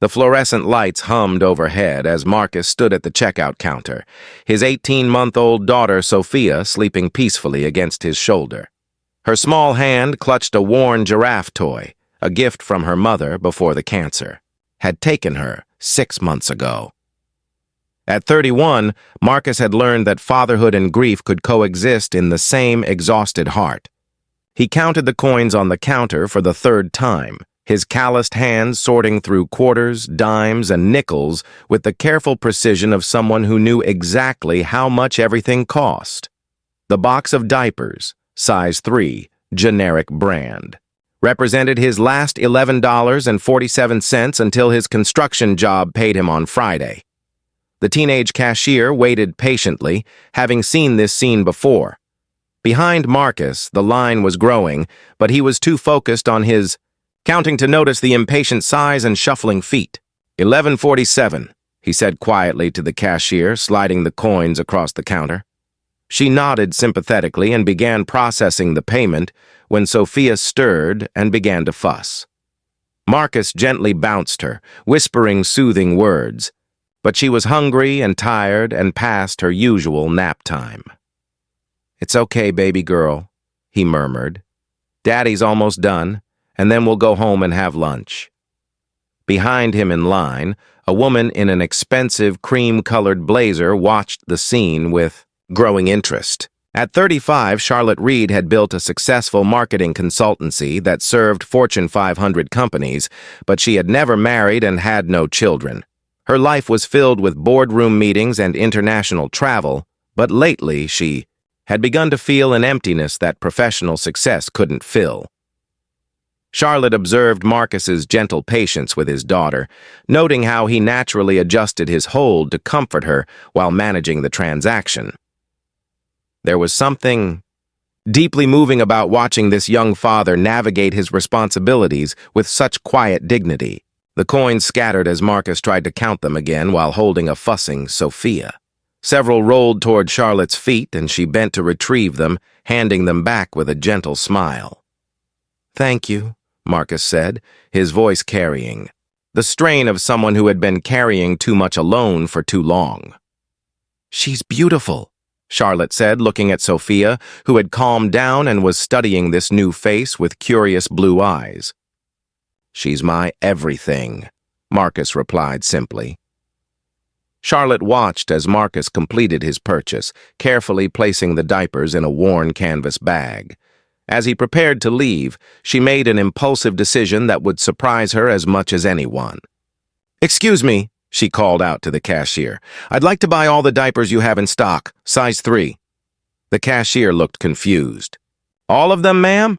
The fluorescent lights hummed overhead as Marcus stood at the checkout counter, his 18-month-old daughter Sophia sleeping peacefully against his shoulder. Her small hand clutched a worn giraffe toy, a gift from her mother before the cancer had taken her 6 months ago. At 31, Marcus had learned that fatherhood and grief could coexist in the same exhausted heart. He counted the coins on the counter for the third time, his calloused hands sorting through quarters, dimes, and nickels with the careful precision of someone who knew exactly how much everything cost. The box of diapers, size 3, generic brand, represented his last $11.47 until his construction job paid him on Friday. The teenage cashier waited patiently, having seen this scene before. Behind Marcus, the line was growing, but he was too focused on his counting to notice the impatient sighs and shuffling feet. $11.47, he said quietly to the cashier, sliding the coins across the counter. She nodded sympathetically and began processing the payment when Sophia stirred and began to fuss. Marcus gently bounced her, whispering soothing words, but she was hungry and tired and past her usual nap time. "It's okay, baby girl," he murmured. "Daddy's almost done, and then we'll go home and have lunch." Behind him in line, a woman in an expensive cream-colored blazer watched the scene with growing interest. At 35, Charlotte Reed had built a successful marketing consultancy that served Fortune 500 companies, but she had never married and had no children. Her life was filled with boardroom meetings and international travel, but lately she had begun to feel an emptiness that professional success couldn't fill. Charlotte observed Marcus's gentle patience with his daughter, noting how he naturally adjusted his hold to comfort her while managing the transaction. There was something deeply moving about watching this young father navigate his responsibilities with such quiet dignity. The coins scattered as Marcus tried to count them again while holding a fussing Sophia. Several rolled toward Charlotte's feet, and she bent to retrieve them, handing them back with a gentle smile. "Thank you," Marcus said, his voice carrying the strain of someone who had been carrying too much alone for too long. "She's beautiful," Charlotte said, looking at Sophia, who had calmed down and was studying this new face with curious blue eyes. "She's my everything," Marcus replied simply. Charlotte watched as Marcus completed his purchase, carefully placing the diapers in a worn canvas bag. As he prepared to leave, she made an impulsive decision that would surprise her as much as anyone. "Excuse me," she called out to the cashier. "I'd like to buy all the diapers you have in stock, size 3. The cashier looked confused. "All of them, ma'am?"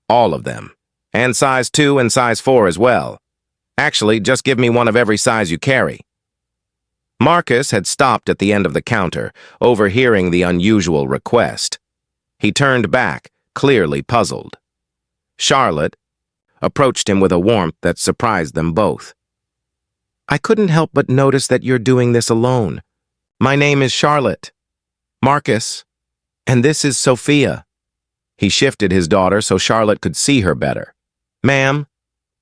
"All of them. And size 2 and size 4 as well. Actually, just give me one of every size you carry." Marcus had stopped at the end of the counter, overhearing the unusual request. He turned back, clearly puzzled. Charlotte approached him with a warmth that surprised them both. "I couldn't help but notice that you're doing this alone. My name is Charlotte. Marcus. And this is Sophia." He shifted his daughter so Charlotte could see her better. "Ma'am,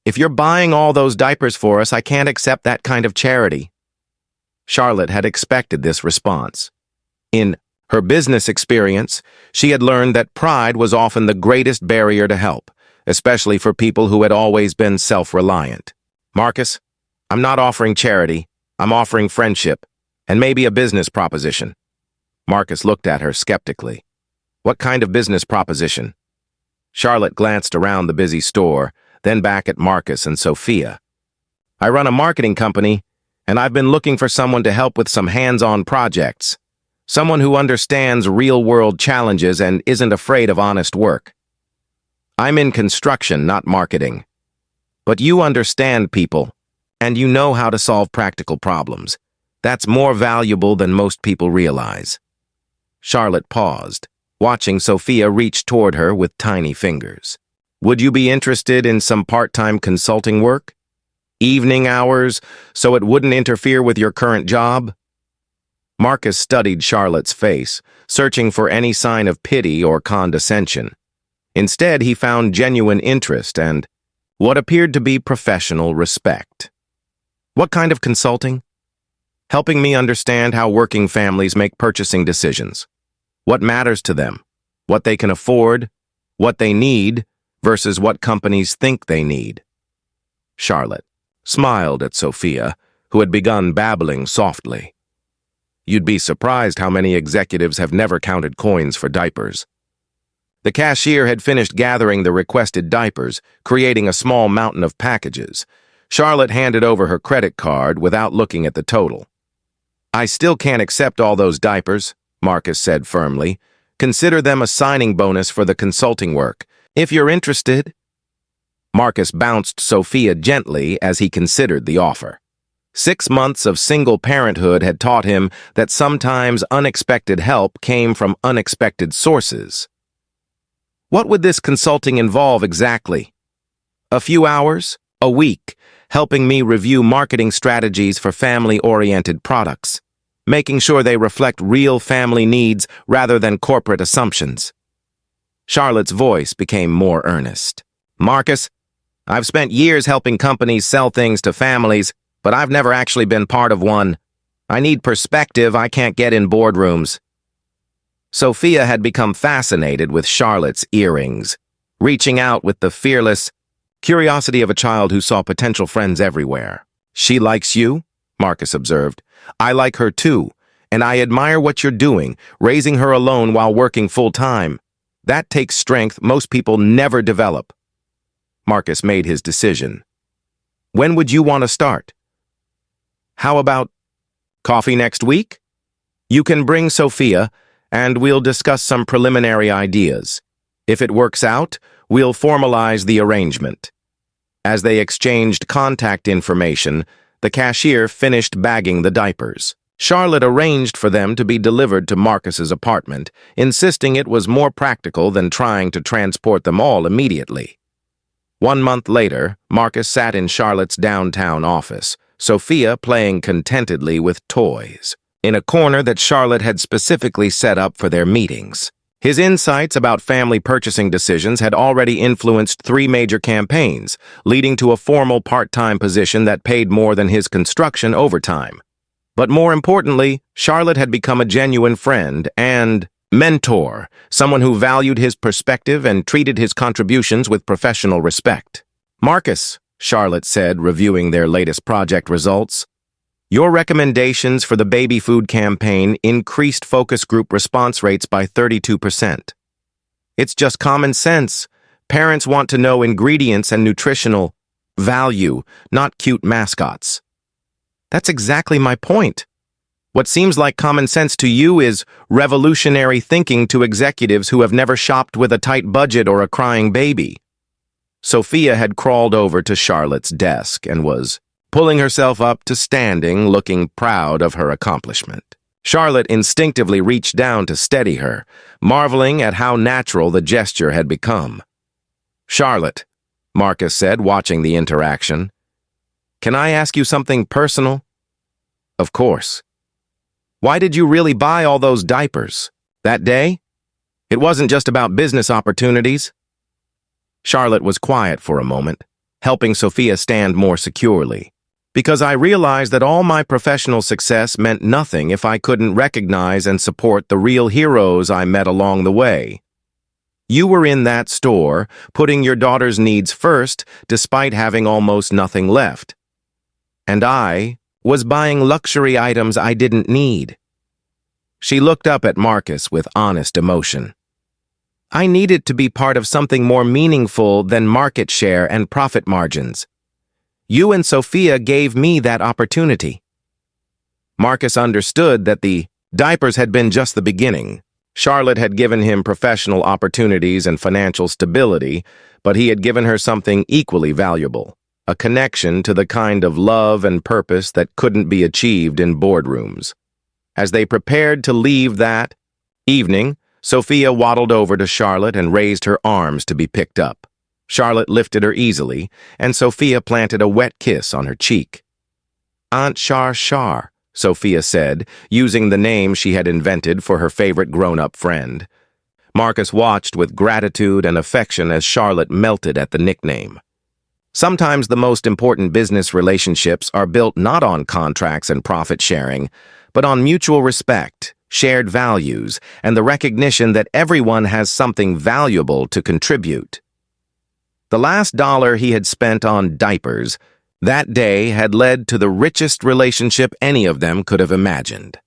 if you're buying all those diapers for us, I can't accept that kind of charity." Charlotte had expected this response. In her business experience, she had learned that pride was often the greatest barrier to help, especially for people who had always been self-reliant. "Marcus, I'm not offering charity. I'm offering friendship, and maybe a business proposition." Marcus looked at her skeptically. "What kind of business proposition?" Charlotte glanced around the busy store, then back at Marcus and Sophia. "I run a marketing company, and I've been looking for someone to help with some hands-on projects. Someone who understands real-world challenges and isn't afraid of honest work. I'm in construction, not marketing. But you understand people, and you know how to solve practical problems. That's more valuable than most people realize." Charlotte paused, watching Sophia reach toward her with tiny fingers. "Would you be interested in some part-time consulting work? Evening hours, so it wouldn't interfere with your current job?" Marcus studied Charlotte's face, searching for any sign of pity or condescension. Instead, he found genuine interest and what appeared to be professional respect. What kind of consulting? Helping me understand how working families make purchasing decisions. What matters to them, what they can afford, what they need, versus what companies think they need. Charlotte smiled at Sophia, who had begun babbling softly. You'd be surprised how many executives have never counted coins for diapers. The cashier had finished gathering the requested diapers, creating a small mountain of packages. Charlotte handed over her credit card without looking at the total. I still can't accept all those diapers, Marcus said firmly. Consider them a signing bonus for the consulting work. If you're interested. Marcus bounced Sophia gently as he considered the offer. 6 months of single parenthood had taught him that sometimes unexpected help came from unexpected sources. What would this consulting involve exactly? A few hours, a week, helping me review marketing strategies for family-oriented products, making sure they reflect real family needs rather than corporate assumptions. Charlotte's voice became more earnest. Marcus, I've spent years helping companies sell things to families, but I've never actually been part of one. I need perspective I can't get in boardrooms. Sophia had become fascinated with Charlotte's earrings, reaching out with the fearless curiosity of a child who saw potential friends everywhere. She likes you, Marcus observed. I like her too, and I admire what you're doing, raising her alone while working full-time. That takes strength most people never develop. Marcus made his decision. When would you want to start? How about coffee next week? You can bring Sophia, and we'll discuss some preliminary ideas. If it works out, we'll formalize the arrangement. As they exchanged contact information, the cashier finished bagging the diapers. Charlotte arranged for them to be delivered to Marcus's apartment, insisting it was more practical than trying to transport them all immediately. 1 month later, Marcus sat in Charlotte's downtown office, Sophia playing contentedly with toys, in a corner that Charlotte had specifically set up for their meetings. His insights about family purchasing decisions had already influenced 3 major campaigns, leading to a formal part-time position that paid more than his construction overtime. But more importantly, Charlotte had become a genuine friend and mentor, someone who valued his perspective and treated his contributions with professional respect. Marcus, Charlotte said, reviewing their latest project results, your recommendations for the baby food campaign increased focus group response rates by 32%. It's just common sense. Parents want to know ingredients and nutritional value, not cute mascots. That's exactly my point. What seems like common sense to you is revolutionary thinking to executives who have never shopped with a tight budget or a crying baby. Sophia had crawled over to Charlotte's desk and was pulling herself up to standing, looking proud of her accomplishment. Charlotte instinctively reached down to steady her, marveling at how natural the gesture had become. Charlotte, Marcus said, watching the interaction, can I ask you something personal? Of course. Why did you really buy all those diapers? That day? It wasn't just about business opportunities. Charlotte was quiet for a moment, helping Sophia stand more securely. Because I realized that all my professional success meant nothing if I couldn't recognize and support the real heroes I met along the way. You were in that store, putting your daughter's needs first, despite having almost nothing left. And I was buying luxury items I didn't need. She looked up at Marcus with honest emotion. I needed to be part of something more meaningful than market share and profit margins. You and Sophia gave me that opportunity. Marcus understood that the diapers had been just the beginning. Charlotte had given him professional opportunities and financial stability, but he had given her something equally valuable, a connection to the kind of love and purpose that couldn't be achieved in boardrooms. As they prepared to leave that evening, Sophia waddled over to Charlotte and raised her arms to be picked up. Charlotte lifted her easily, and Sophia planted a wet kiss on her cheek. Aunt Char, Sophia said, using the name she had invented for her favorite grown-up friend. Marcus watched with gratitude and affection as Charlotte melted at the nickname. Sometimes the most important business relationships are built not on contracts and profit sharing, but on mutual respect, shared values, and the recognition that everyone has something valuable to contribute. The last dollar he had spent on diapers that day had led to the richest relationship any of them could have imagined.